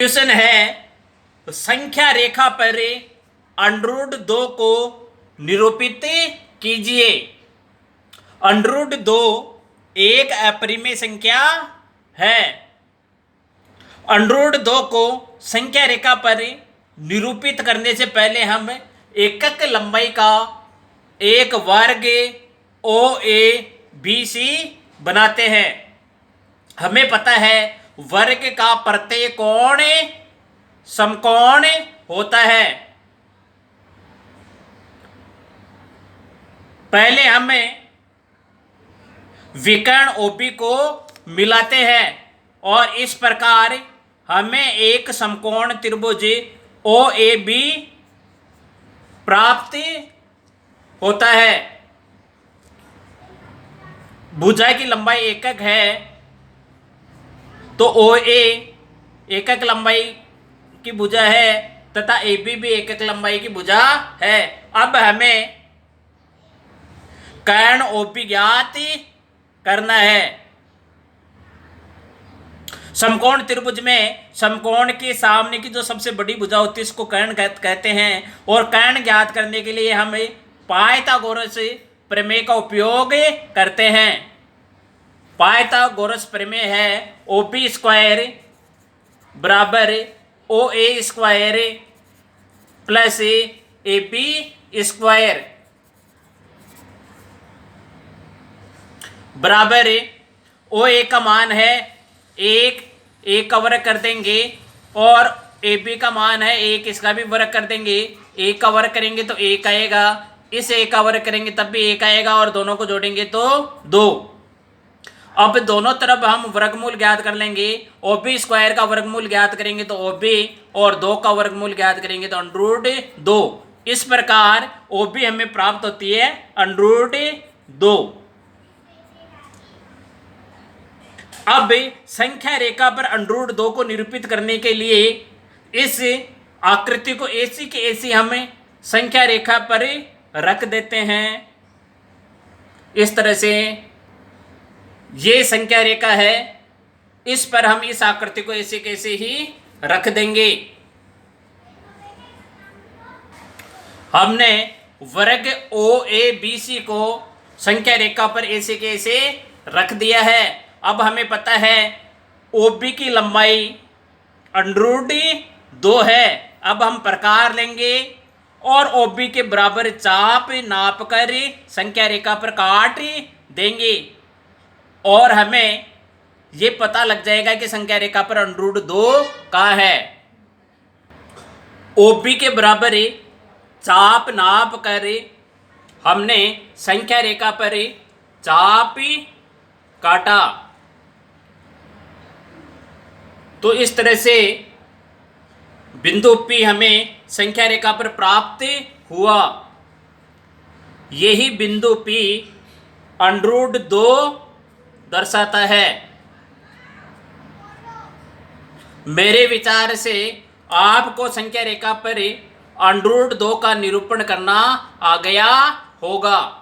Question है संख्या रेखा पर √2 को निरूपित कीजिए। √2 एक अपरिमेय संख्या है। √2 को संख्या रेखा पर निरूपित करने से पहले हम एकक लंबाई का एक वर्ग OABC बनाते हैं। हमें पता है वर्ग का प्रत्येक कोण समकोण होता है। पहले हमें विकर्ण OB को मिलाते हैं और इस प्रकार हमें एक समकोण त्रिभुज OAB प्राप्त होता है। भुजा की लंबाई एकक है तो OA एकक लंबाई की भुजा है तथा AB भी एकक लंबाई की भुजा है। अब हमें कर्ण OP ज्ञात करना है। समकोण त्रिभुज में समकोण के सामने की जो सबसे बड़ी भुजा होती है इसको कर्ण कहते हैं और कर्ण ज्ञात करने के लिए हम पाइथागोरस प्रमेय का उपयोग करते हैं। पाइथागोरस प्रमेय है OP² बराबर OA² प्लस AB² बराबर OA का मान है 1 का वर्ग कर देंगे और AB का मान है 1, इसका भी वर्ग कर देंगे। 1 का वर्ग करेंगे तो 1 आएगा, इस 1 का वर्ग करेंगे तब भी 1 आएगा और दोनों को जोड़ेंगे तो 2। अब दोनों तरफ हम वर्गमूल ज्ञात कर लेंगे। OB² का वर्गमूल ज्ञात करेंगे तो OB और 2 का वर्गमूल ज्ञात करेंगे तो √2। इस प्रकार OB हमें प्राप्त होती है √2। अब संख्या रेखा पर √2 को निरूपित करने के लिए इस आकृति को ऐसी की ऐसी हमें संख्या रेखा पर रख देते हैं। इस तरह से ये संख्या रेखा है, इस पर हम इस आकृति को ऐसे कैसे ही रख देंगे। हमने वर्ग OABC को संख्या रेखा पर ऐसे कैसे रख दिया है। अब हमें पता है OB की लंबाई √2 है। अब हम प्रकार लेंगे और OB के बराबर चाप नाप कर संख्या रेखा पर काट देंगे और हमें ये पता लग जाएगा कि संख्या रेखा पर √2 कहाँ है। OB के बराबर चाप नाप कर हमने संख्या रेखा पर चाप काटा। तो इस तरह से बिंदु P हमें संख्या रेखा पर प्राप्त हुआ। यही बिंदु P √2 दर्शाता है। मेरे विचार से आपको संख्या रेखा पर √2 का निरूपण करना आ गया होगा।